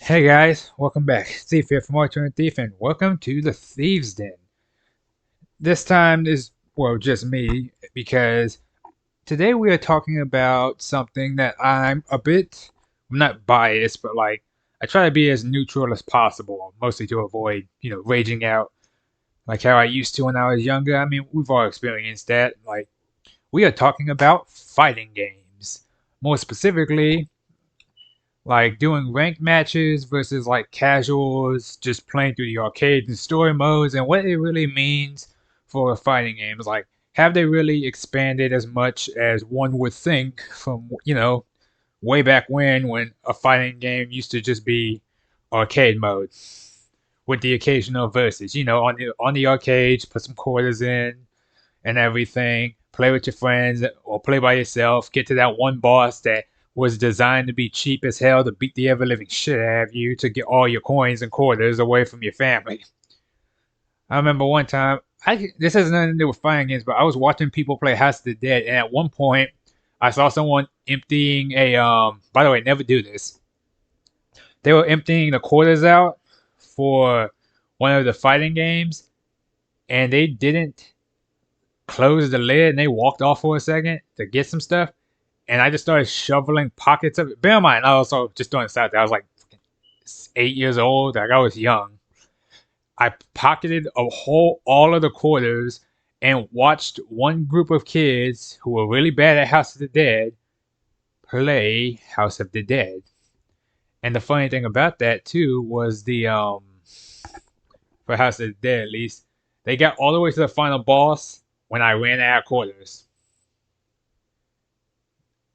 Hey guys, welcome back. Thief here from Archer and Thief, and welcome to the Thieves Den. This time is, well, just me, because today we are talking about something that I'm not biased, but like, I try to be as neutral as possible, mostly to avoid, raging out like how I used to when I was younger. I mean, we've all experienced that. Like, we are talking about fighting games. More specifically, like doing ranked matches versus like casuals, just playing through the arcades and story modes, and what it really means for a fighting game. Is like, have they really expanded as much as one would think from, way back when a fighting game used to just be arcade mode with the occasional versus, on the arcades, put some quarters in and everything. Play with your friends or play by yourself. Get to that one boss that was designed to be cheap as hell to beat the ever living shit out of you to get all your coins and quarters away from your family. I remember one time, this has nothing to do with fighting games, but I was watching people play House of the Dead, and at one point, I saw someone emptying a. By the way, never do this. They were emptying the quarters out for one of the fighting games, and they didn't closed the lid and they walked off for a second to get some stuff. And I just started shoveling pockets of it. Bear in mind, I also just doing this out there. I was like 8 years old. Like I was young. I pocketed all of the quarters and watched one group of kids who were really bad at House of the Dead play House of the Dead. And the funny thing about that too was for House of the Dead at least, they got all the way to the final boss when I ran out of quarters.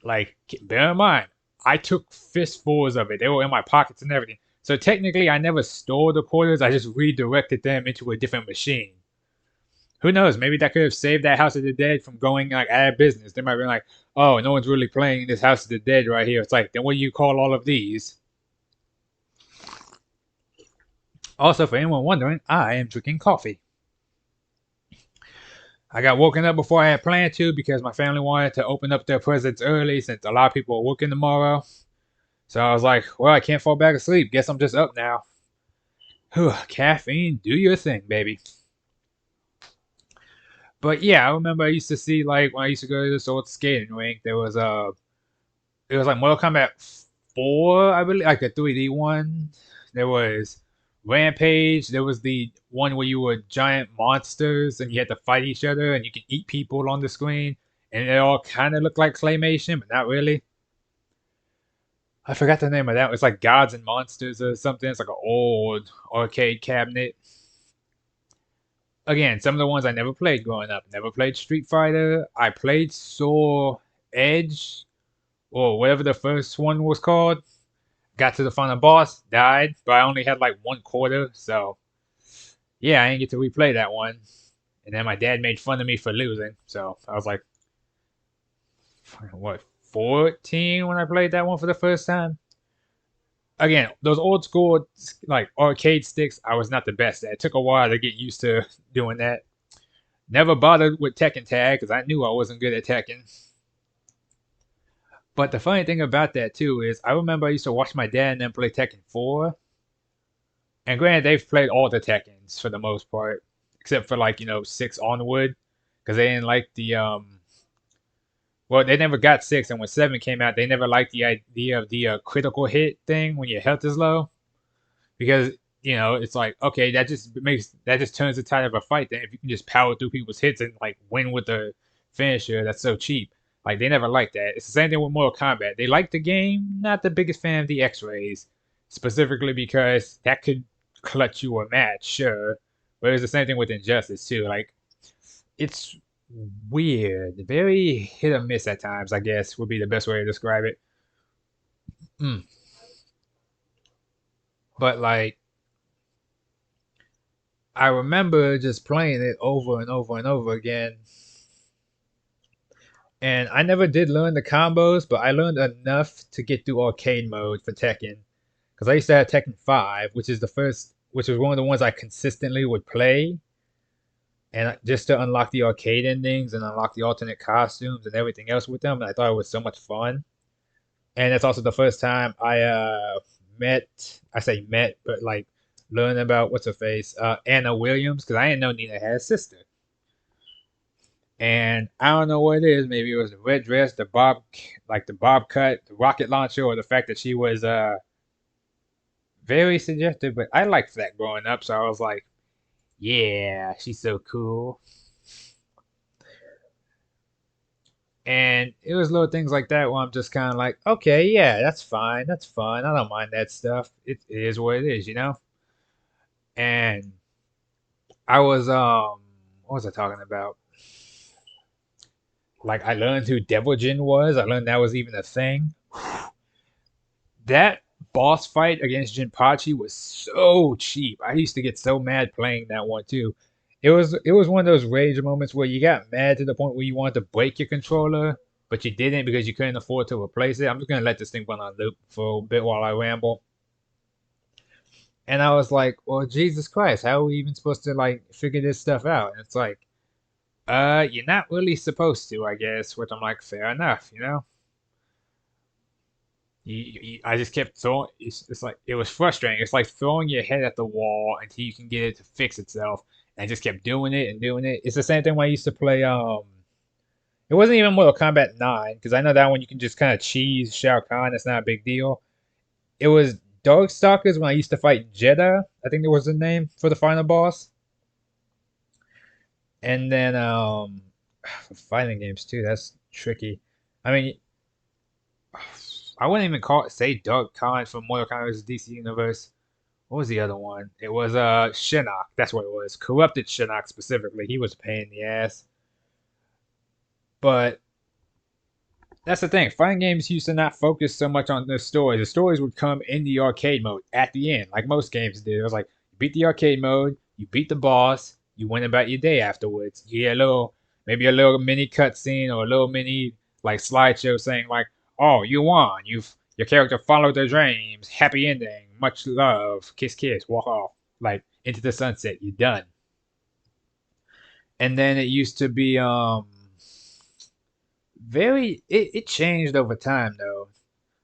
Like, bear in mind, I took fistfuls of it. They were in my pockets and everything. So technically, I never stole the quarters. I just redirected them into a different machine. Who knows? Maybe that could have saved that House of the Dead from going like out of business. They might be like, "Oh, no one's really playing this House of the Dead right here." It's like, then what do you call all of these? Also, for anyone wondering, I am drinking coffee. I got woken up before I had planned to because my family wanted to open up their presents early since a lot of people are working tomorrow. So I was like, well, I can't fall back asleep. Guess I'm just up now. Whew, caffeine, do your thing, baby. But yeah, I remember I used to see like when I used to go to this old skating rink, it was like Mortal Kombat 4, I believe, like a 3D one. There was Rampage. There was the one where you were giant monsters and you had to fight each other and you could eat people on the screen, and it all kind of looked like claymation, but not really. I forgot the name of that. It's like Gods and Monsters or something. It's like an old arcade cabinet. Again, some of the ones I never played growing up. Never played Street Fighter. I played Saw Edge or whatever the first one was called. Got to the final boss, died, but I only had like one quarter, so yeah, I didn't get to replay that one. And then my dad made fun of me for losing, so I was like, what, 14 when I played that one for the first time? Again, those old school like arcade sticks, I was not the best at. It took a while to get used to doing that. Never bothered with Tekken Tag because I knew I wasn't good at Tekken. But the funny thing about that too is I remember I used to watch my dad and them play Tekken 4. And granted, they've played all the Tekkens for the most part, except for like, 6 onward, because they didn't like well, they never got 6, and when 7 came out, they never liked the idea of the critical hit thing when your health is low. Because it's like, okay, that just turns the tide of a fight. Then if you can just power through people's hits and like win with the finisher, that's so cheap. Like they never liked that. It's the same thing with Mortal Kombat. They liked the game, not the biggest fan of the X-rays, specifically because that could clutch you a match, sure. But it's the same thing with Injustice too. Like it's weird, very hit or miss at times. I guess would be the best way to describe it. Mm. But like I remember just playing it over and over and over again. And I never did learn the combos, but I learned enough to get through arcade mode for Tekken. Because I used to have Tekken 5, which was one of the ones I consistently would play. And just to unlock the arcade endings and unlock the alternate costumes and everything else with them. And I thought it was so much fun. And that's also the first time I met, I say met, but like learned about what's her face, Anna Williams, because I didn't know Nina had a sister. And I don't know what it is. Maybe it was the red dress, like the bob cut, the rocket launcher, or the fact that she was very suggestive. But I liked that growing up, so I was like, yeah, she's so cool. And it was little things like that where I'm just kind of like, okay, yeah, that's fine, that's fun. I don't mind that stuff. It is what it is, you know. And I was what was I talking about? Like I learned who Devil Jin was. I learned that was even a thing. That boss fight against Jinpachi was so cheap. I used to get so mad playing that one too. It was one of those rage moments where you got mad to the point where you wanted to break your controller, but you didn't because you couldn't afford to replace it. I'm just gonna let this thing run on loop for a bit while I ramble. And I was like, well, Jesus Christ, how are we even supposed to like figure this stuff out? And it's like, you're not really supposed to, I guess. Which I'm like, fair enough, you know. I just kept throwing. It's like it was frustrating. It's like throwing your head at the wall until you can get it to fix itself. And I just kept doing it and doing it. It's the same thing when I used to play. It wasn't even Mortal Kombat 9 because I know that one you can just kind of cheese Shao Kahn. It's not a big deal. It was Darkstalkers when I used to fight Jeddah. I think there was the name for the final boss. And then for fighting games too. That's tricky. I mean, I wouldn't even call it say Dark Khan from Mortal Kombat's DC universe. What was the other one? It was Shinnok. That's what it was. Corrupted Shinnok specifically. He was a pain in the ass. But that's the thing. Fighting games used to not focus so much on the stories. The stories would come in the arcade mode at the end, like most games did. It was like you beat the arcade mode, you beat the boss, you went about your day afterwards. You get a little, maybe a little mini cutscene or a little mini like slideshow saying like, "Oh, you won. Your character followed their dreams. Happy ending. Much love. Kiss, kiss. Walk off. Like into the sunset. You're done." And then it used to be very. It changed over time though.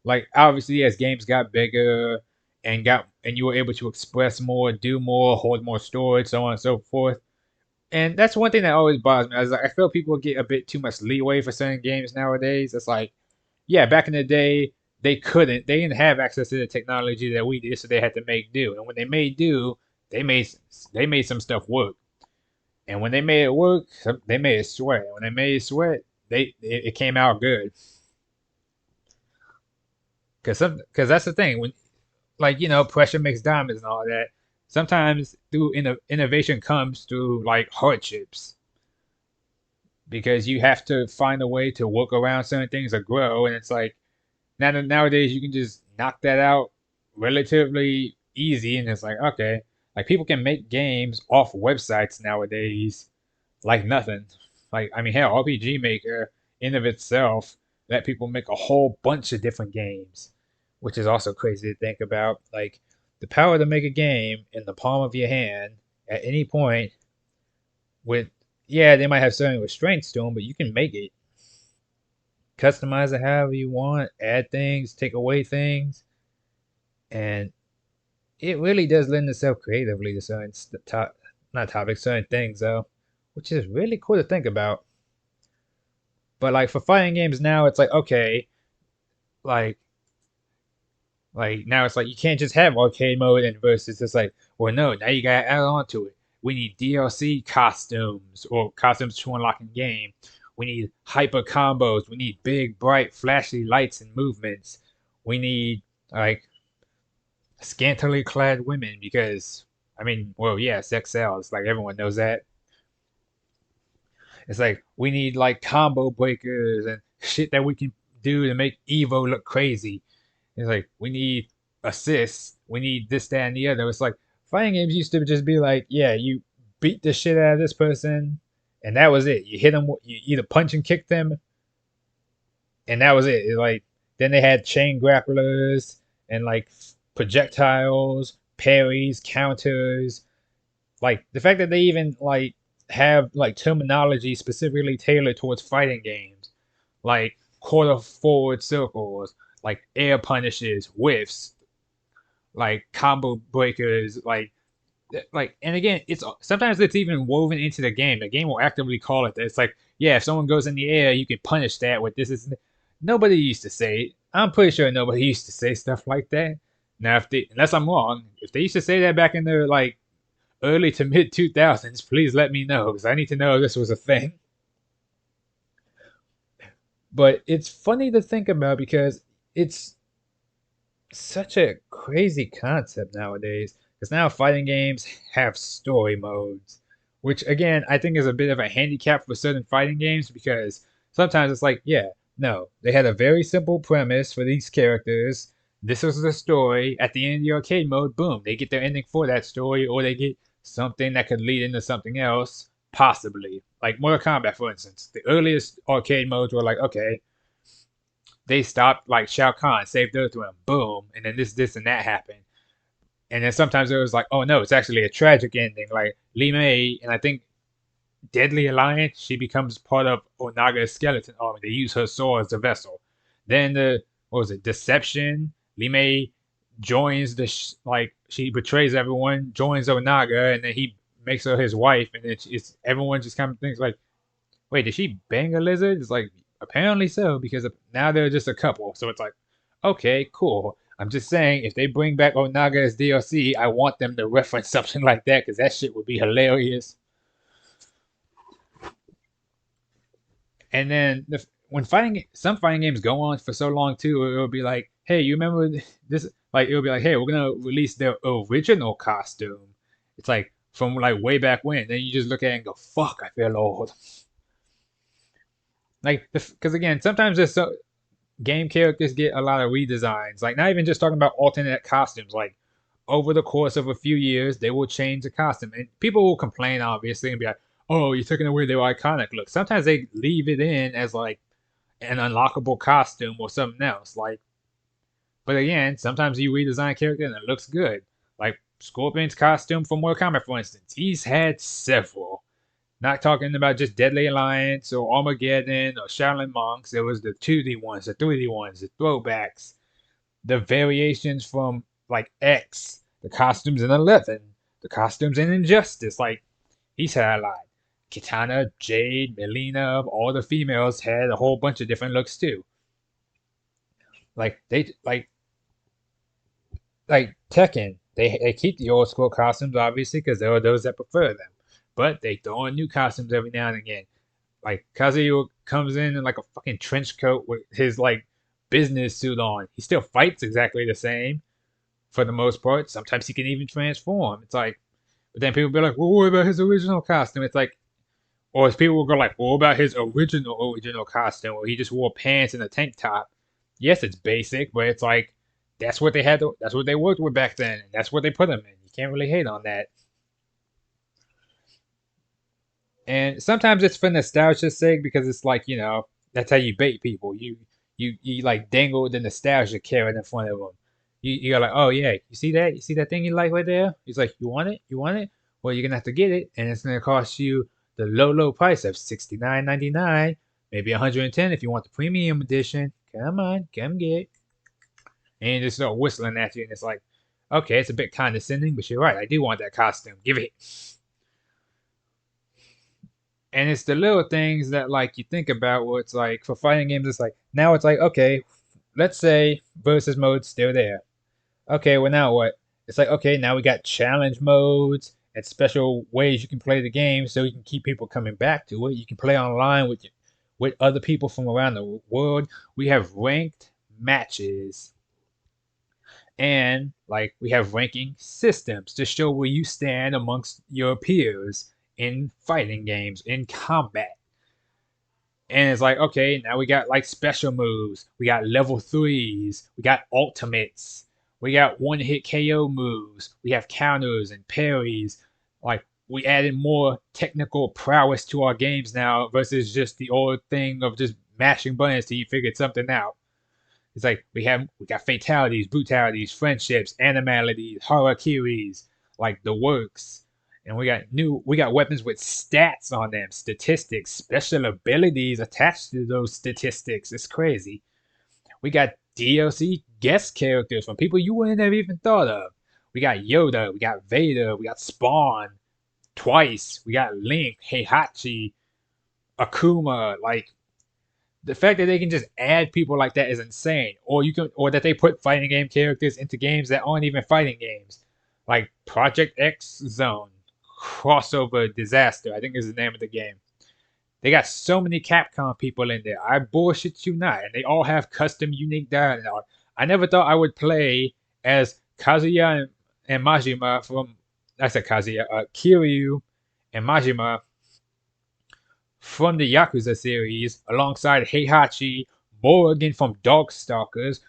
Like obviously as games got bigger and you were able to express more, do more, hold more storage, so on and so forth. And that's one thing that always bothers me. I feel people get a bit too much leeway for certain games nowadays. It's like, yeah, back in the day they didn't have access to the technology that we did, so they had to make do. And when they made do, they made they made some stuff work. And when they made it work, they made it sweat. And when they made it sweat, it came out good. Because that's the thing when like pressure makes diamonds and all that. Sometimes through innovation comes through like hardships because you have to find a way to work around certain things or grow, and it's like nowadays you can just knock that out relatively easy, and it's like okay, like people can make games off websites nowadays like nothing. Like I mean, hell, RPG Maker in of itself let people make a whole bunch of different games, which is also crazy to think about. Like the power to make a game in the palm of your hand at any point with yeah, they might have certain restraints to them, but you can make it, customize it however you want, add things, take away things, and it really does lend itself creatively to certain not topics, certain things though, which is really cool to think about. But like for fighting games now, it's like okay, like now it's like you can't just have arcade mode and versus. It's like well no, now you gotta add on to it. We need DLC costumes or costumes to unlock in game. We need hyper combos. We need big, bright, flashy lights and movements. We need like scantily clad women because I mean, well, yeah, sex sells. Like everyone knows that. It's like we need like combo breakers and shit that we can do to make Evo look crazy. It's like we need assists. We need this, that, and the other. It's like fighting games used to just be like, yeah, you beat the shit out of this person, and that was it. You hit them, you either punch and kick them, and that was it. Like then they had chain grapplers and like projectiles, parries, counters. Like the fact that they even like have like terminology specifically tailored towards fighting games, like quarter forward circles, like air punishes, whiffs, like combo breakers, and again, it's sometimes it's even woven into the game. The game will actively call it that. It's like, yeah, if someone goes in the air, you can punish that with this. Is nobody used to say it. I'm pretty sure nobody used to say stuff like that. Now, if they, unless I'm wrong, if they used to say that back in the like early to mid 2000s, please let me know because I need to know if this was a thing. But it's funny to think about because it's such a crazy concept nowadays because now fighting games have story modes, which again I think is a bit of a handicap for certain fighting games because sometimes it's like, yeah, no, they had a very simple premise for these characters. This was the story. At the end of the arcade mode, boom, they get their ending for that story, or they get something that could lead into something else, possibly. Like Mortal Kombat, for instance. The earliest arcade modes were like, okay, they stopped like Shao Kahn saved Earthrealm, boom, and then this, and that happened. And then sometimes it was like, oh no, it's actually a tragic ending. Like Li Mei and I think Deadly Alliance, she becomes part of Onaga's skeleton army. They use her sword as a vessel. Then the what was it? Deception. Li Mei joins like she betrays everyone, joins Onaga, and then he makes her his wife, and it's everyone just kind of thinks like, wait, did she bang a lizard? It's like, apparently so, because now they're just a couple. So it's like, okay, cool. I'm just saying, if they bring back Onaga as DLC, I want them to reference something like that, because that shit would be hilarious. And then when some fighting games go on for so long too, it'll be like, hey, you remember this? Like, it'll be like, hey, we're gonna release their original costume. It's like from like way back when. Then you just look at it and go, fuck, I feel old. Like, because again, sometimes there's so game characters get a lot of redesigns. Like not even just talking about alternate costumes. Like over the course of a few years, they will change the costume, and people will complain obviously and be like, "Oh, you're taking away their iconic look." Sometimes they leave it in as like an unlockable costume or something else. Like, but again, sometimes you redesign a character and it looks good. Like Scorpion's costume from Mortal Kombat, for instance, he's had several. Not talking about just Deadly Alliance or Armageddon or Shaolin Monks. There was the 2D ones, the 3D ones, the throwbacks, the variations from like X, the costumes in 11, the costumes in Injustice. Like he's had a lot. Kitana, Jade, Melina, all the females had a whole bunch of different looks too. Like they like Tekken, they keep the old school costumes obviously because there are those that prefer them, but they throw in new costumes every now and again. Like Kazuya comes in like a fucking trench coat with his like business suit on. He still fights exactly the same for the most part. Sometimes he can even transform. It's like, but then people be like, well, what about his original costume? It's like, or as people will go like, well, what about his original costume where he just wore pants and a tank top? Yes, it's basic, but it's like that's what they had. That's what they worked with back then. And that's what they put him in. You can't really hate on that. And sometimes it's for nostalgia's sake because it's like, that's how you bait people. You like dangle the nostalgia carrot in front of them. You're like, oh yeah, you see that? You see that thing you like right there? He's like, you want it? You want it? Well, you're gonna have to get it, and it's gonna cost you the low price of $69.99, maybe 110 if you want the premium edition. Come on, come get it. And just start whistling at you, and it's like, okay, it's a bit condescending, but you're right. I do want that costume. Give it. And it's the little things that like you think about where it's like for fighting games, it's like now it's like, okay, let's say versus mode's still there. Okay, well now what? It's like, okay, now we got challenge modes and special ways you can play the game so you can keep people coming back to it. You can play online with other people from around the world. We have ranked matches, and like we have ranking systems to show where you stand amongst your peers in fighting games, in combat. And it's like, okay, now we got like special moves, we got level threes, we got ultimates, we got one hit KO moves, we have counters and parries. Like we added more technical prowess to our games now versus just the old thing of just mashing buttons till you figured something out. It's like we got fatalities, brutalities, friendships, animalities, harakiris, like the works. And we got weapons with stats on them, statistics, special abilities attached to those statistics. It's crazy. We got DLC guest characters from people you wouldn't have even thought of. We got Yoda, we got Vader, we got Spawn twice, we got Link, Heihachi, Akuma. Like the fact that they can just add people like that is insane. Or that they put fighting game characters into games that aren't even fighting games, like Project X Zone crossover disaster. I think is the name of the game. They got so many Capcom people in there. I bullshit you not, and they all have custom, unique dialogue. I never thought I would play as Kazuya and Majima from. I said Kazuya, Kiryu and Majima from the Yakuza series, alongside Heihachi, Morrigan from Darkstalkers.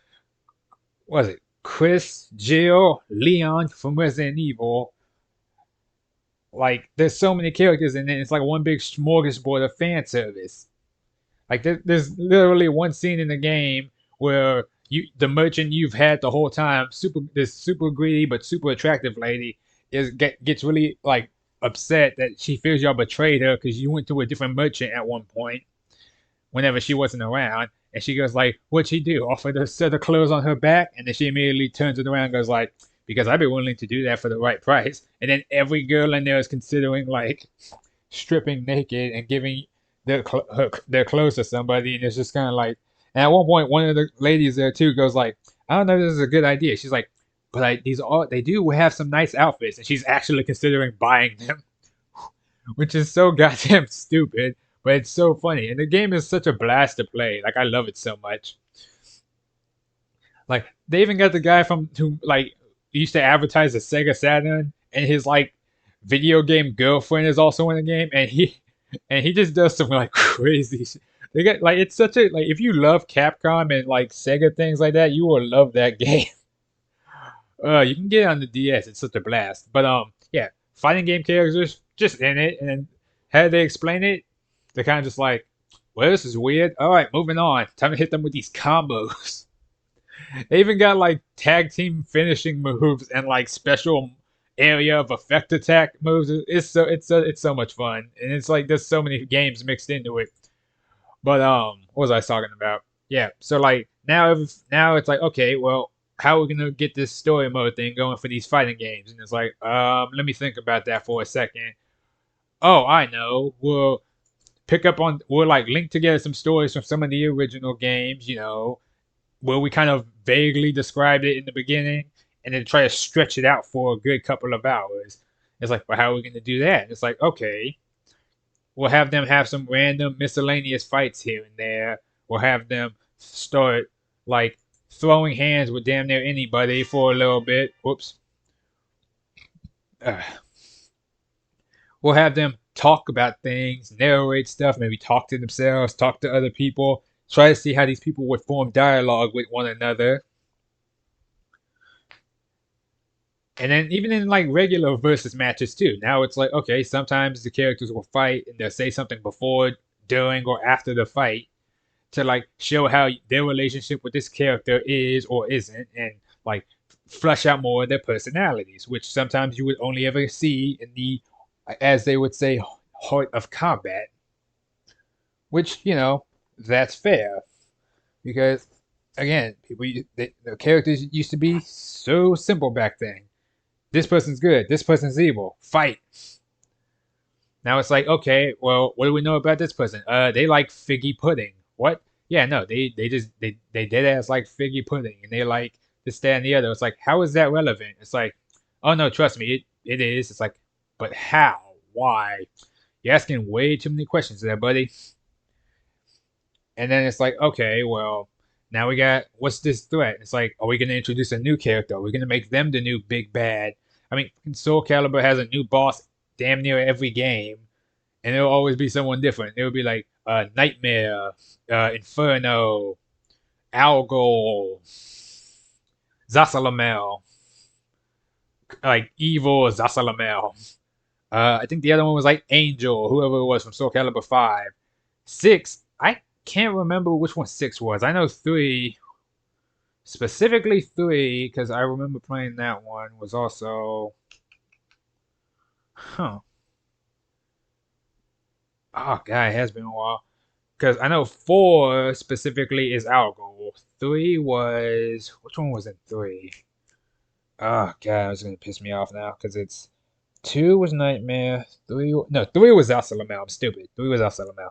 What was it? Chris, Jill, Leon from Resident Evil. Like, there's so many characters, and then it's like one big smorgasbord of fan service. Like there's literally one scene in the game where the merchant you've had the whole time, this super greedy but super attractive lady, gets really like upset that she feels y'all betrayed her because you went to a different merchant at one point whenever she wasn't around, and she goes like, "What'd she do? Offer to set the clothes on her back?" And then she immediately turns it around and goes like, "Because I'd be willing to do that for the right price." And then every girl in there is considering like stripping naked and giving their clothes to somebody, and it's just kind of like. And at one point, one of the ladies there too goes like, "I don't know if this is a good idea." She's like, "But these all they do have some nice outfits," and she's actually considering buying them, which is so goddamn stupid, but it's so funny. And the game is such a blast to play. Like I love it so much. Like they even got the guy from who like used to advertise the Sega Saturn, and his like video game girlfriend is also in the game, and he just does some like crazy. They got like it's such a like if you love Capcom and like Sega things like that, you will love that game. You can get it on the DS. It's such a blast. But yeah, fighting game characters just in it, and then how they explain it, they're kind of just like, well, this is weird. All right, moving on. Time to hit them with these combos. They even got like tag team finishing moves and like special area of effect attack moves. It's so much fun, and it's like there's so many games mixed into it. But what was I talking about? Yeah, so like now it's like okay, well, how are we gonna get this story mode thing going for these fighting games? And it's like let me think about that for a second. Oh, I know. We'll like link together some stories from some of the original games, where we kind of vaguely described it in the beginning and then try to stretch it out for a good couple of hours. It's like, well, how are we going to do that? It's like, okay, we'll have them have some random miscellaneous fights here and there. We'll have them start like throwing hands with damn near anybody for a little bit. Whoops. Uh, we'll have them talk about things, narrate stuff, maybe talk to themselves, talk to other people, try to see how these people would form dialogue with one another. And then even in like regular versus matches too. Now it's like, okay, sometimes the characters will fight and they'll say something before, during, or after the fight to like show how their relationship with this character is or isn't, and like flush out more of their personalities, which sometimes you would only ever see in the, as they would say, heart of combat. Which that's fair because again, the characters used to be so simple back then. This person's good. This person's evil. Fight. Now it's like, okay, well, what do we know about this person? They like figgy pudding. What? Yeah, no, they dead ass like figgy pudding, and they like this, that, and the other. It's like, how is that relevant? It's like, oh no, trust me, it is. It's like, but how? Why? You're asking way too many questions there, buddy. And then it's like, okay, well, now we got what's this threat? It's like, are we gonna introduce a new character? Are we gonna make them the new big bad? I mean, Soul Calibur has a new boss damn near every game, and it'll always be someone different. It'll be like Nightmare, Inferno, Algol, Zasalamel, like evil Zasalamel. I think the other one was like Angel, whoever it was from Soul Calibur 5. 6, I can't remember which one 6 was. I know 3, specifically 3, because I remember playing that one, was also. Huh. Oh, God, it has been a while. because I know 4 specifically is our goal. 3 was which one was in 3? Oh god, it's gonna piss me off now because it's 2 was Nightmare. 3 was El Salamel. I'm stupid. 3 was El Salamel.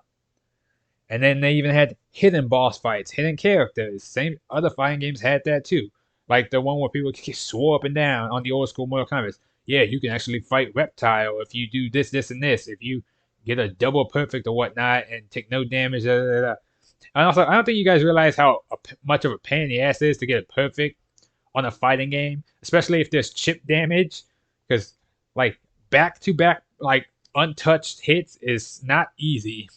And then they even had hidden boss fights, hidden characters. Same other fighting games had that too. Like the one where people swore up and down on the old school Mortal Kombat. Yeah, you can actually fight Reptile if you do this, this, and this. If you get a double perfect or whatnot and take no damage. Da, da, da. And also, I don't think you guys realize how much of a pain in the ass it is to get it perfect on a fighting game, especially if there's chip damage. Because like back to back, like untouched hits is not easy,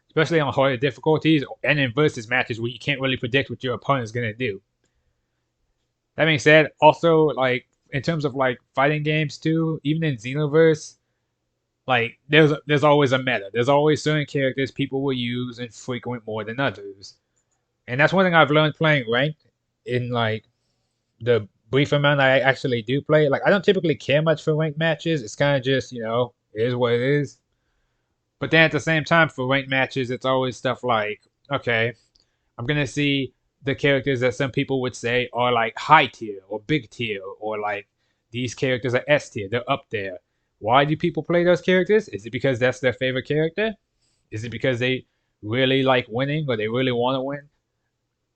especially on harder difficulties and in versus matches where you can't really predict what your opponent's gonna do. That being said, also like in terms of like fighting games too, even in Xenoverse, like there's always a meta. There's always certain characters people will use and frequent more than others, and that's one thing I've learned playing ranked in like the brief amount I actually do play. Like I don't typically care much for ranked matches. It's kind of just it is what it is. But then at the same time, for ranked matches, it's always stuff like, okay, I'm gonna see the characters that some people would say are like high tier or big tier, or like these characters are S tier, they're up there. Why do people play those characters? Is it because that's their favorite character? Is it because they really like winning or they really want to win?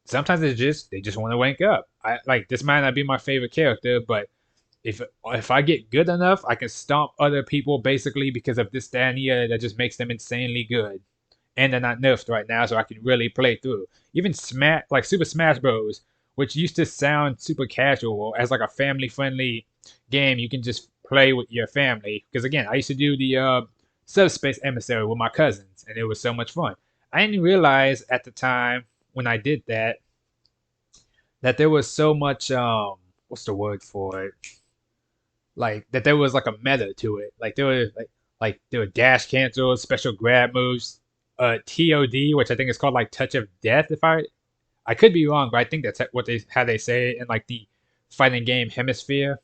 Sometimes it's just they just want to rank up. I like this might not be my favorite character, but if I get good enough, I can stomp other people basically because of this, that, and the other that just makes them insanely good. And they're not nerfed right now, so I can really play through. Even Smash, like Super Smash Bros., which used to sound super casual as like a family-friendly game, you can just play with your family. Because again, I used to do the Subspace Emissary with my cousins, and it was so much fun. I didn't realize at the time when I did that there was so much what's the word for it? Like that there was like a meta to it. Like there were there were dash cancels, special grab moves, TOD, which I think is called like Touch of Death. If I could be wrong, but I think that's what they how they say it in like the fighting game hemisphere.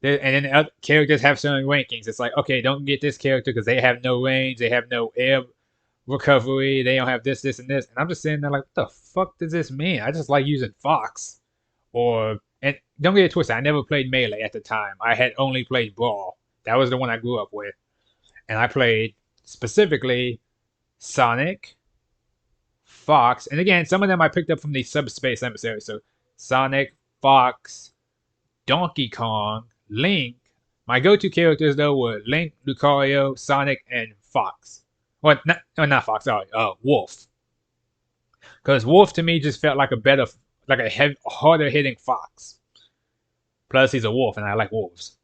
And then other characters have certain rankings. It's like, okay, don't get this character because they have no range, they have no air recovery, they don't have this, this, and this. And I'm just sitting there like, what the fuck does this mean? I just like using Fox. Or and don't get it twisted, I never played Melee at the time. I had only played Brawl. That was the one I grew up with. And I played specifically Sonic, Fox, and again, some of them I picked up from the Subspace Emissary. So Sonic, Fox, Donkey Kong, Link. My go-to characters though were Link, Lucario, Sonic, and Fox. Well, not Fox. Sorry, Wolf. Because Wolf to me just felt like a better, like a harder hitting Fox. Plus, he's a wolf, and I like wolves.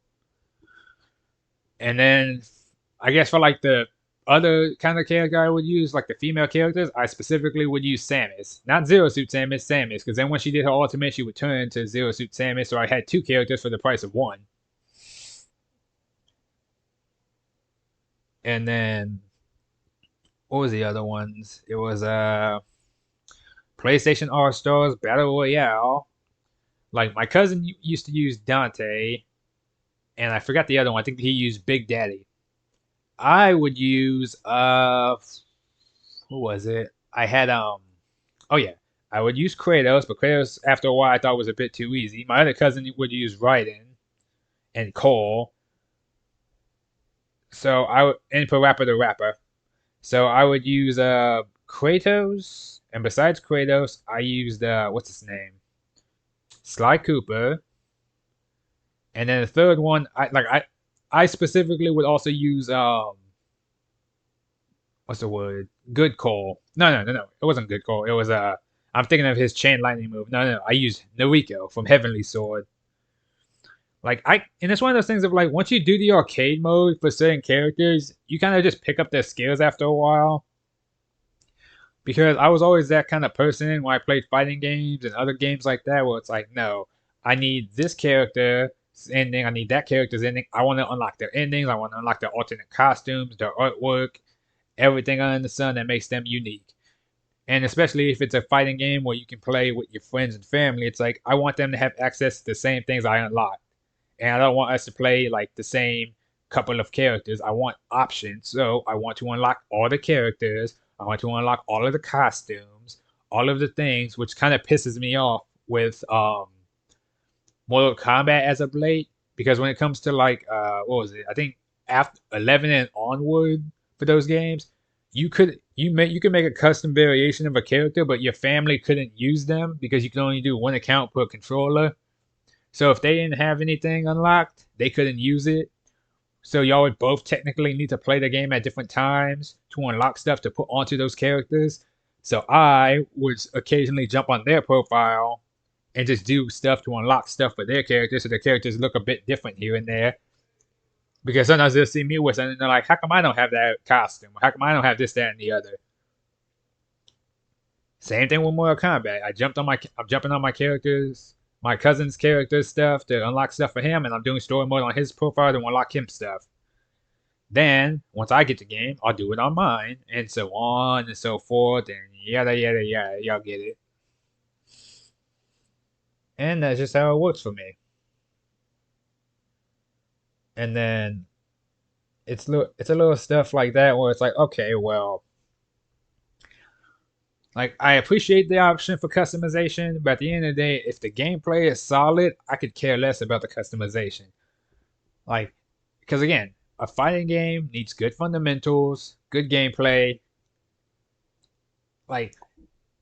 And then, I guess for like the other kind of character I would use, like the female characters, I specifically would use Samus. Not Zero Suit Samus, Samus. Because then when she did her ultimate, she would turn into Zero Suit Samus, so I had 2 characters for the price of 1. And then, what was the other ones? It was PlayStation All Stars Battle Royale. Like my cousin used to use Dante, and I forgot the other one. I think he used Big Daddy. I would use who was it? I had oh yeah, I would use Kratos, but Kratos after a while I thought was a bit too easy. My other cousin would use Raiden and Cole. So I would and Parappa the Rapper. So I would use Kratos, and besides Kratos, I used what's his name? Sly Cooper, and then the third one, I specifically would also use what's the word? Good Call. No. It wasn't Good Call. It was I'm thinking of his chain lightning move. No. I used Nariko from Heavenly Sword. And it's one of those things of like once you do the arcade mode for certain characters, you kind of just pick up their skills after a while. Because I was always that kind of person when I played fighting games and other games like that, where it's like, no, I need this character's ending, I need that character's ending. I want to unlock their endings, I want to unlock their alternate costumes, their artwork, everything under the sun that makes them unique. And especially if it's a fighting game where you can play with your friends and family, it's like I want them to have access to the same things I unlock. And I don't want us to play like the same couple of characters. I want options. So I want to unlock all the characters. I want to unlock all of the costumes, all of the things, which kind of pisses me off with Mortal Kombat as of late. Because when it comes to like what was it? I think after 11 and onward for those games, you could make a custom variation of a character, but your family couldn't use them because you can only do one account per controller. So if they didn't have anything unlocked, they couldn't use it. So y'all would both technically need to play the game at different times to unlock stuff to put onto those characters. So I would occasionally jump on their profile and just do stuff to unlock stuff for their characters so their characters look a bit different here and there. Because sometimes they'll see me with something and they're like, how come I don't have that costume? How come I don't have this, that, and the other? Same thing with Mortal Kombat. I'm jumping on my characters, my cousin's character stuff to unlock stuff for him, and I'm doing story mode on his profile to unlock him stuff. Then once I get the game, I'll do it on mine, and so on and so forth, and yada yada yada. Y'all get it. And that's just how it works for me. And then it's a little stuff like that where it's like, okay, well, like I appreciate the option for customization, but at the end of the day, if the gameplay is solid, I could care less about the customization. Like, because again, a fighting game needs good fundamentals, good gameplay, like,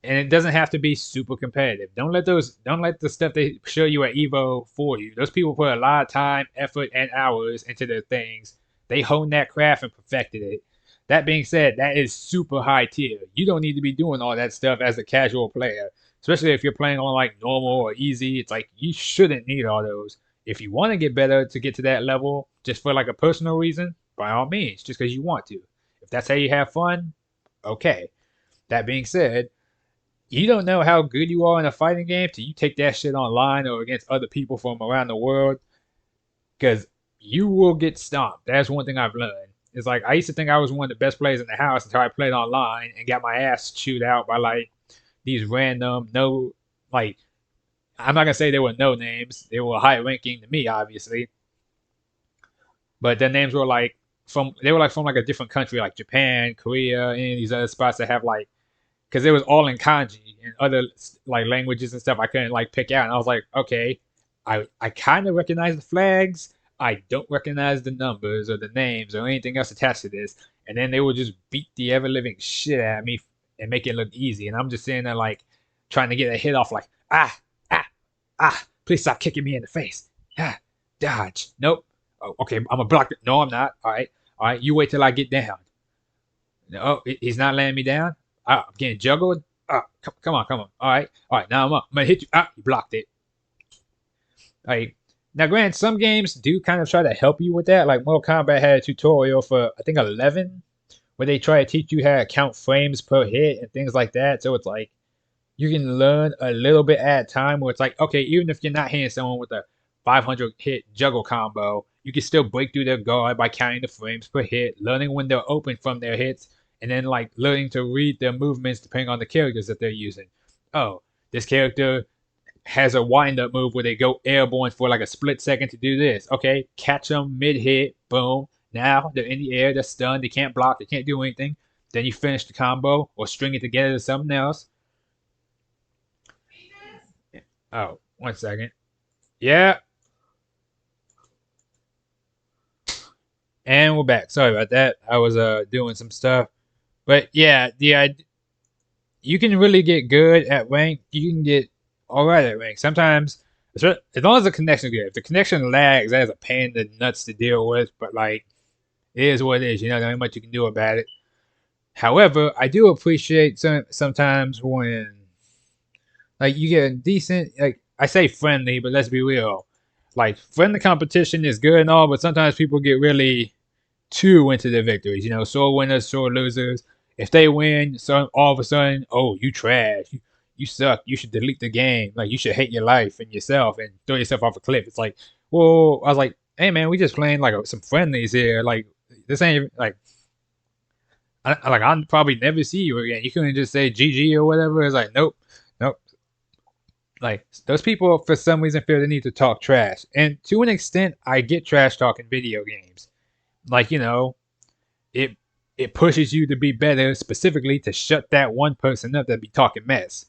and it doesn't have to be super competitive. Don't let the stuff they show you at Evo fool you. Those people put a lot of time, effort, and hours into their things. They honed that craft and perfected it. That being said, that is super high tier. You don't need to be doing all that stuff as a casual player, especially if you're playing on like normal or easy. It's like you shouldn't need all those. If you want to get better to get to that level, just for like a personal reason, by all means, just because you want to. If that's how you have fun, okay. That being said, you don't know how good you are in a fighting game till you take that shit online or against other people from around the world, because you will get stomped. That's one thing I've learned. It's like I used to think I was one of the best players in the house until I played online and got my ass chewed out by like these random no like I'm not gonna say they were no names. They were high ranking to me, obviously, but their names were like from like a different country, like Japan, Korea, any of these other spots that have like because it was all in kanji and other like languages and stuff I couldn't like pick out. And I was like, okay, I kind of recognize the flags. I don't recognize the numbers or the names or anything else attached to this. And then they would just beat the ever living shit out of me and make it look easy. And I'm just sitting there like trying to get a hit off, like ah ah. Please stop kicking me in the face. Ah, dodge. Nope. Oh, okay, I'm gonna block it. No, I'm not. All right. You wait till I get down. No, he's not laying me down. I'm getting juggled. Come on, come on. All right. Now I'm up. I'm gonna hit you. You blocked it. Like now, granted, some games do kind of try to help you with that. Like Mortal Kombat had a tutorial for I think 11, where they try to teach you how to count frames per hit and things like that. So it's like you can learn a little bit at a time. Where it's like, okay, even if you're not hitting someone with a 500 hit juggle combo, you can still break through their guard by counting the frames per hit, learning when they're open from their hits, and then like learning to read their movements depending on the characters that they're using. Oh, this character has a wind up move where they go airborne for like a split second to do this. Okay, catch them mid hit, boom. Now they're in the air, they're stunned, they can't block, they can't do anything. Then you finish the combo or string it together to something else. Oh, 1 second. Yeah, and we're back. Sorry about that. I was doing some stuff, but yeah, you can really get good at rank. You can get all right at rank. Sometimes, as long as the connection is good. If the connection lags, that is a pain in the nuts to deal with. But like, it is what it is. You know, there ain't much you can do about it. However, I do appreciate sometimes when like you get a decent like I say friendly, but let's be real. Like friendly competition is good and all, but sometimes people get really too into their victories. You know, sore winners, sore losers. If they win, so all of a sudden, oh, you trash. You suck. You should delete the game. Like you should hate your life and yourself and throw yourself off a cliff. It's like, well, I was like, hey man, we just playing like some friendlies here. Like this ain't like, I'll probably never see you again. You couldn't just say GG or whatever. It's like, nope, nope. Like those people for some reason feel the need to talk trash, and to an extent, I get trash talking video games. Like, it it pushes you to be better, specifically to shut that one person up that be talking mess.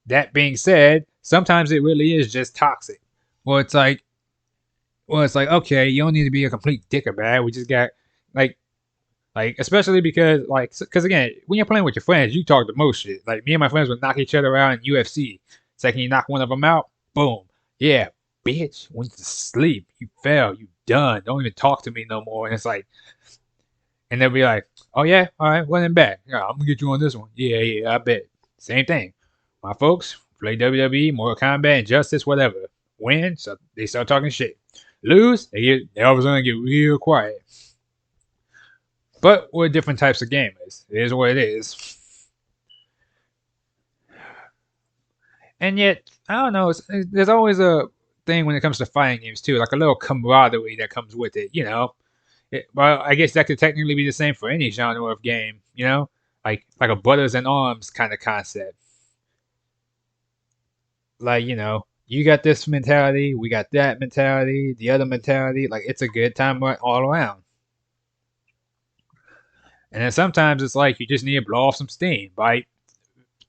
That being said, sometimes it really is just toxic. Well, it's like, okay, you don't need to be a complete dick about it. We just got like, especially because again, when you're playing with your friends, you talk the most shit. Like me and my friends would knock each other out in UFC. Second you knock one of them out, boom, yeah, bitch, went to sleep. You fell. You done. Don't even talk to me no more. And it's like, and they'll be like, oh yeah, all right, well then back. Yeah, I'm gonna get you on this one. Yeah, yeah, I bet. Same thing. My folks play WWE, Mortal Kombat, Injustice, whatever. Win, so they start talking shit. Lose, they all of a sudden get real quiet. But we're different types of gamers. It is what it is. And yet, I don't know. There's always a thing when it comes to fighting games too, like a little camaraderie that comes with it. Well, I guess that could technically be the same for any genre of game. Like a brothers in arms kind of concept. Like you got this mentality, we got that mentality, the other mentality. Like it's a good time all around. And then sometimes it's like you just need to blow off some steam by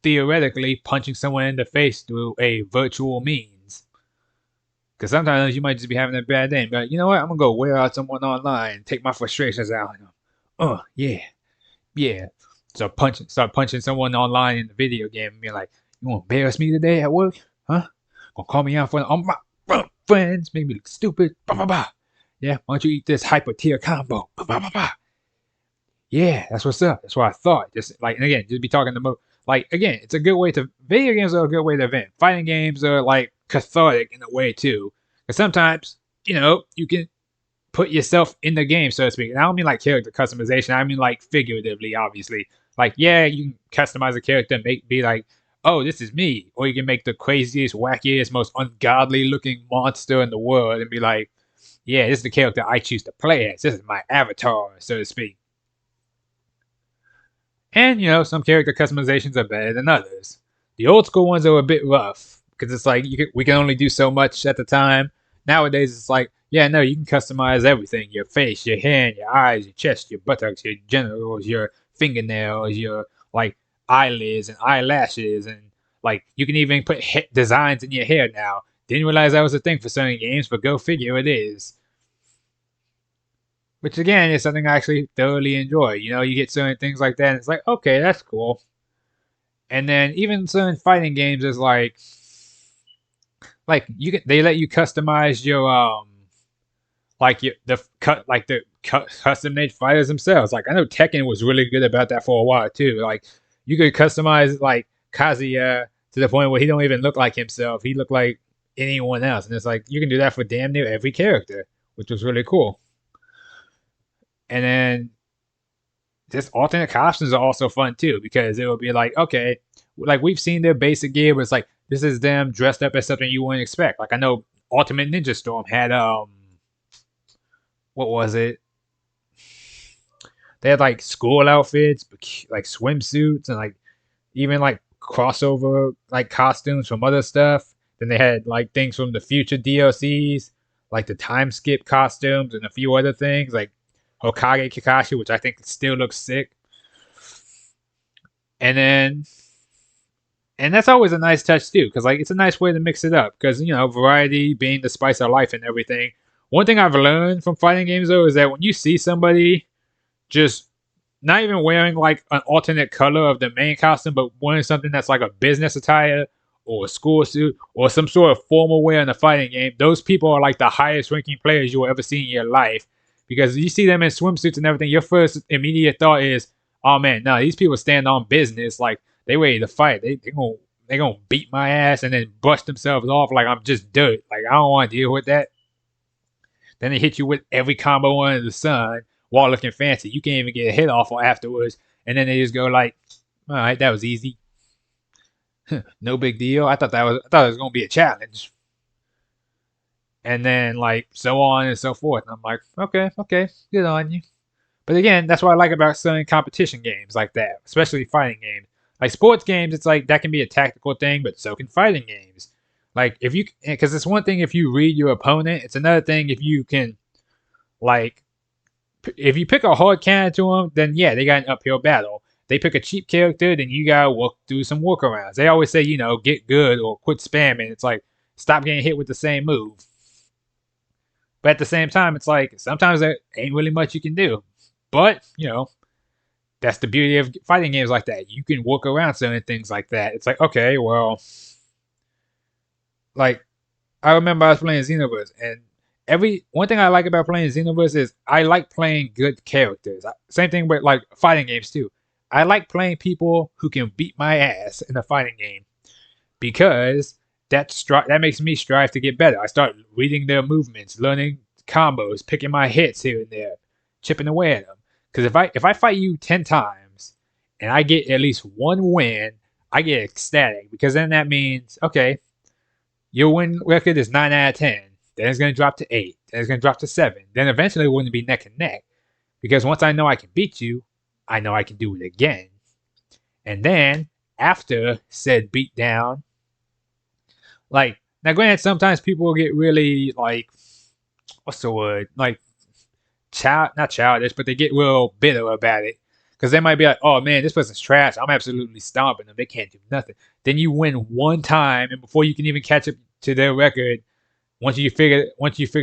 theoretically punching someone in the face through a virtual means. Because sometimes you might just be having a bad day and be like, you know what, I'm gonna go wear out someone online and take my frustrations out on them. Oh yeah, yeah. So start punching someone online in the video game and be like, you wanna embarrass me today at work? Huh? Gonna call me out for all my friends, make me look stupid. Bah, bah, bah. Yeah, why don't you eat this hyper tier combo? Bah, bah, bah, bah. Yeah, that's what's up. That's what I thought. Just like, and again, just be talking to like again, it's a good way to video games are a good way to vent. Fighting games are like cathartic in a way too. Because sometimes, you can put yourself in the game, so to speak. And I don't mean like character customization. I mean like figuratively, obviously. Like, yeah, you can customize a character and be like, oh, this is me. Or you can make the craziest, wackiest, most ungodly looking monster in the world and be like, yeah, this is the character I choose to play as. This is my avatar, so to speak. And some character customizations are better than others. The old school ones are a bit rough because it's like we can only do so much at the time. Nowadays, it's like, yeah, no, you can customize everything: your face, your hand, your eyes, your chest, your buttocks, your genitals, your fingernails, your like eyelids and eyelashes, and like you can even put designs in your hair now. Didn't realize that was a thing for certain games, but go figure, it is. Which again is something I actually thoroughly enjoy. You get certain things like that, and it's like, okay, that's cool. And then even certain fighting games is like they let you customize your like the cut like the custom made fighters themselves. Like I know Tekken was really good about that for a while too. Like you could customize like Kazuya to the point where he don't even look like himself. He looked like anyone else, and it's like you can do that for damn near every character, which was really cool. And then just alternate costumes are also fun too because it will be like, okay, like we've seen their basic gear, but it's like this is them dressed up as something you wouldn't expect. Like I know Ultimate Ninja Storm had what was it? They had like school outfits, like swimsuits, and like even like crossover like costumes from other stuff. Then they had like things from the future DLCs, like the time skip costumes and a few other things, like Hokage Kakashi, which I think still looks sick. And then and that's always a nice touch too, because like it's a nice way to mix it up. Because variety being the spice of life and everything. One thing I've learned from fighting games though is that when you see somebody just not even wearing like an alternate color of the main costume, but wearing something that's like a business attire or a school suit or some sort of formal wear in a fighting game, those people are like the highest ranking players you will ever see in your life. Because you see them in swimsuits and everything, your first immediate thought is, oh man, no, these people stand on business. Like they ready to fight. They gonna beat my ass and then brush themselves off like I'm just dirt. Like I don't want to deal with that. Then they hit you with every combo under the sun while looking fancy. You can't even get a hit off afterwards. And then they just go like, all right, that was easy. No big deal. I thought it was gonna be a challenge. And then like so on and so forth. And I'm like, okay, okay, good on you. But again, that's what I like about certain competition games like that, especially fighting games. Like sports games, it's like that can be a tactical thing, but so can fighting games. Like if you, because it's one thing if you read your opponent, it's another thing if you can like if you pick a hard counter to them, then yeah, they got an uphill battle. They pick a cheap character, then you gotta work through some workarounds. They always say, get good or quit spamming. It's like stop getting hit with the same move. But at the same time, it's like sometimes there ain't really much you can do. But that's the beauty of fighting games like that. You can work around certain things like that. It's like okay, well, like I remember I was playing Xenoverse, and every one thing I like about playing Xenoverse is I like playing good characters. Same thing with like fighting games too. I like playing people who can beat my ass in a fighting game because that makes me strive to get better. I start reading their movements, learning combos, picking my hits here and there, chipping away at them. Because if I fight you 10 times and I get at least one win, I get ecstatic because then that means okay, your win record is 9 out of 10. Then it's going to drop to 8. Then it's going to drop to 7. Then eventually we're going to be neck and neck. Because once I know I can beat you, I know I can do it again. And then after said beatdown, like now granted sometimes people will get really like what's the word? Like not childish, but they get real bitter about it. Because they might be like, oh man, this person's trash. I'm absolutely stomping them. They can't do nothing. Then you win one time, and before you can even catch up to their record, once you figure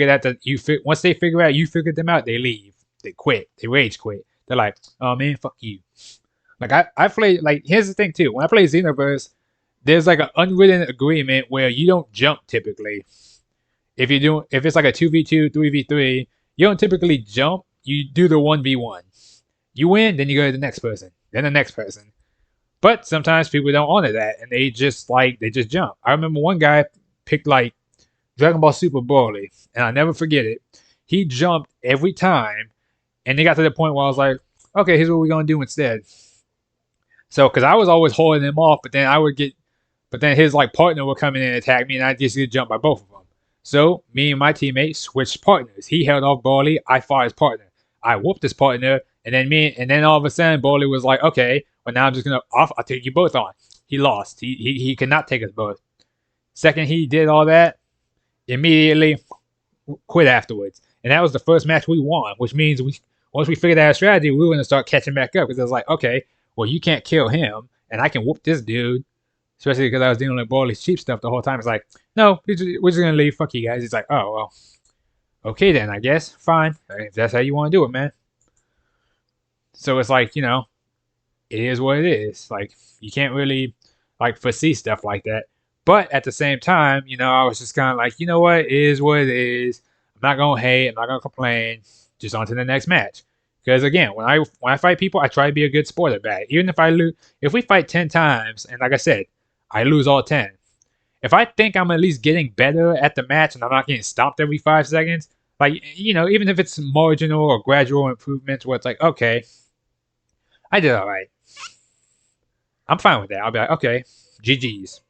out that once they figure out you figured them out, they leave. They quit. They rage quit. They're like, oh man, fuck you. Like I play like here's the thing too. When I play Xenoverse, there's like an unwritten agreement where you don't jump typically. If it's like a 2v2, 3v3, you don't typically jump. You do the 1v1. You win, then you go to the next person, then the next person. But sometimes people don't honor that, and they just jump. I remember one guy picked like Dragon Ball Super Broly, and I never forget it. He jumped every time, and they got to the point where I was like, okay, here's what we're gonna do instead. So, because I was always holding him off, but then his like partner would come in and attack me, and I just get jumped by both of them. So me and my teammate switched partners. He held off Broly. I fought his partner. I whooped his partner, and then all of a sudden Broly was like, okay, well now I'm just gonna I'll take you both on. He lost. He could not take us both. Second he did all that, immediately quit afterwards. And that was the first match we won, which means once we figured out a strategy, we were going to start catching back up because it was like, okay, well, you can't kill him, and I can whoop this dude, especially because I was dealing with Broly's cheap stuff the whole time. It's like, no, we're just going to leave. Fuck you guys. It's like, oh, well, okay then, I guess. Fine. If that's how you want to do it, man. So it's like, it is what it is. Like, you can't really, like, foresee stuff like that. But at the same time, I was just kind of like, you know what? It is what it is. I'm not going to hate. I'm not going to complain. Just on to the next match. Because again, when I fight people, I try to be a good sport about it. Even if I lose, if we fight 10 times, and like I said, I lose all 10. If I think I'm at least getting better at the match and I'm not getting stopped every 5 seconds, like, even if it's marginal or gradual improvements where it's like, okay, I did all right. I'm fine with that. I'll be like, okay, GG's.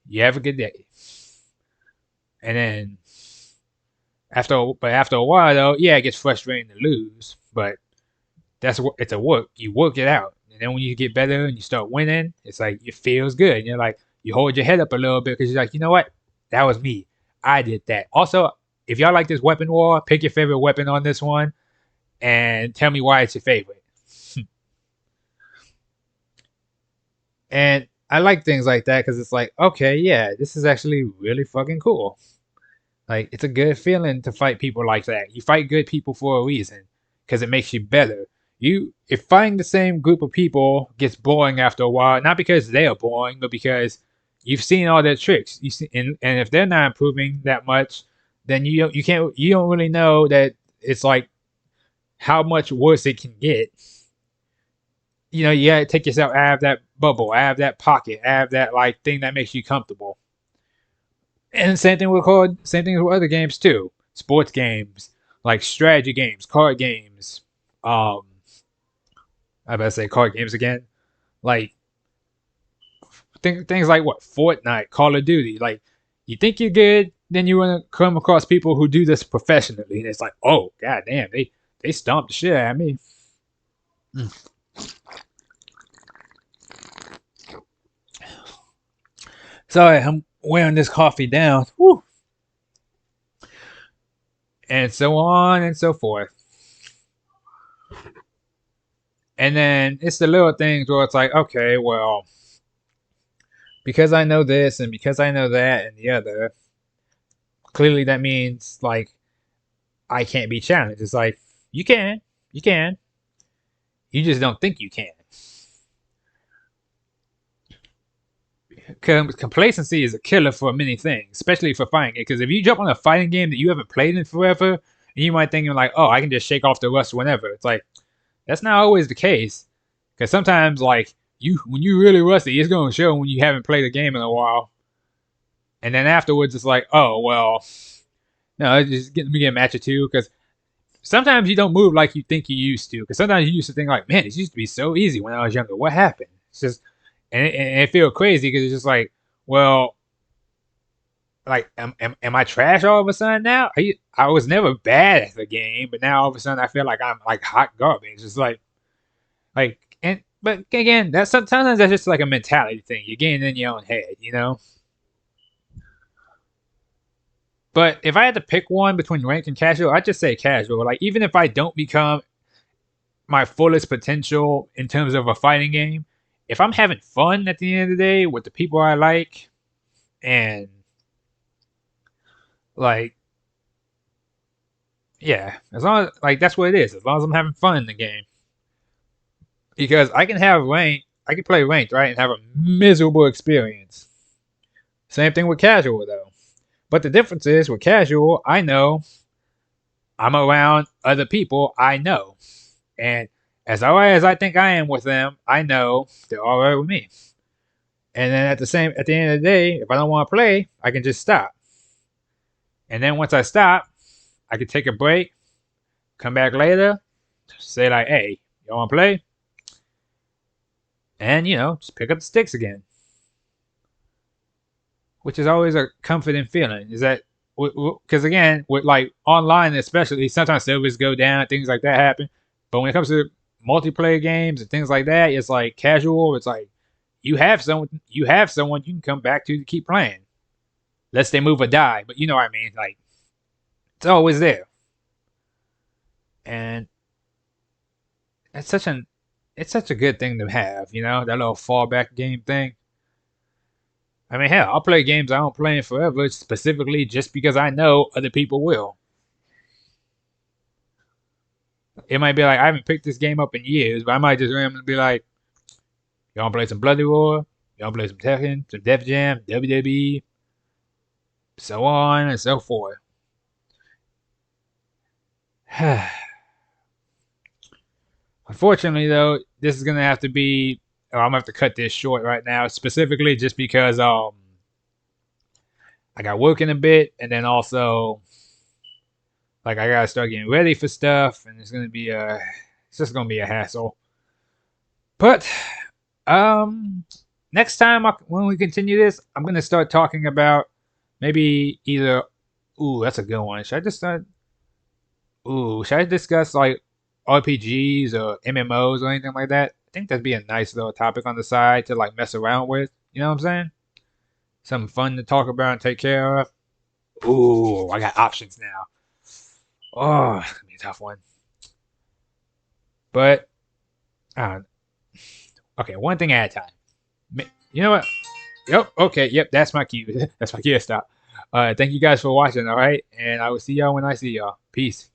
You have a good day. And then after a while though, yeah, it gets frustrating to lose, but it's a work. You work it out, and then when you get better and you start winning, it's like it feels good. And you're like you hold your head up a little bit because you're like, you know what, that was me. I did that. Also, if y'all like this weapon war, pick your favorite weapon on this one, and tell me why it's your favorite. And I like things like that because it's like, okay, yeah, this is actually really fucking cool. Like, it's a good feeling to fight people like that. You fight good people for a reason because it makes you better. If fighting the same group of people gets boring after a while, not because they are boring, but because you've seen all their tricks. And if they're not improving that much, then you don't really know that it's like how much worse it can get. You gotta take yourself out of that bubble, out of that pocket, out of that like thing that makes you comfortable. And same thing with other games too. Sports games, like strategy games, card games. I better say card games again. Like things like what Fortnite, Call of Duty. Like you think you're good, then you want to come across people who do this professionally, and it's like, oh god damn, they stomped the shit out of me. Mm. Sorry, I'm wearing this coffee down. Woo. And so on and so forth. And then it's the little things where it's like, okay, well, because I know this and because I know that and the other, clearly that means like I can't be challenged. It's like you can, you just don't think you can. Complacency is a killer for many things, especially for fighting it. Because if you jump on a fighting game that you haven't played in forever, and you might think like, oh, I can just shake off the rust whenever. It's like that's not always the case. Because sometimes like when you really rusty, it's gonna show when you haven't played a game in a while. And then afterwards, it's like, oh well, no, just get me a match or two. Because sometimes you don't move like you think you used to. Because sometimes you used to think like, man, this used to be so easy when I was younger. What happened? It's just and it feels crazy because it's just like, well, like, am I trash all of a sudden now? I was never bad at the game, but now all of a sudden I feel like I'm like hot garbage. It's like, and but again, that's sometimes that's just like a mentality thing. You're getting in your own head, you know. But if I had to pick one between ranked and casual, I'd just say casual. Like even if I don't become my fullest potential in terms of a fighting game, if I'm having fun at the end of the day with the people I like, and like yeah, as long as like that's what it is. As long as I'm having fun in the game, because I can have ranked, I can play ranked right and have a miserable experience. Same thing with casual though. But the difference is with casual, I know I'm around other people I know, and as alright as I think I am with them, I know they're alright with me. And then at the end of the day, if I don't want to play, I can just stop. And then once I stop, I can take a break, come back later, say like, "Hey, you want to play?" And just pick up the sticks again, which is always a comforting feeling. Is that because again, with like online especially, sometimes servers go down, things like that happen. But when it comes to multiplayer games and things like that, it's like casual. It's like you have someone you can come back to keep playing, lest they move or die. But you know what I mean? Like it's always there, and it's such a good thing to have. That little fallback game thing. I mean, hell, I'll play games I don't play in forever, specifically just because I know other people will. It might be like I haven't picked this game up in years, but I might just randomly be like, "You want to play some Bloody Roar? You want to play some Tekken, some Def Jam, WWE, so on and so forth." Unfortunately, though, this is gonna have to be. Or I'm gonna have to cut this short right now, specifically just because I got working a bit, and then also like I gotta start getting ready for stuff, and it's just gonna be a hassle. But next time when we continue this, I'm gonna start talking about maybe either. Ooh, that's a good one. Should I discuss like RPGs or MMOs or anything like that? I think that'd be a nice little topic on the side to like mess around with. You know what I'm saying? Something fun to talk about and take care of. Ooh, I got options now. Oh, it's gonna be a tough one. But uh, okay, one thing at a time. You know what? Yep. Okay. Yep. That's my cue. That's my cue. Stop. Thank you guys for watching. All right, and I will see y'all when I see y'all. Peace.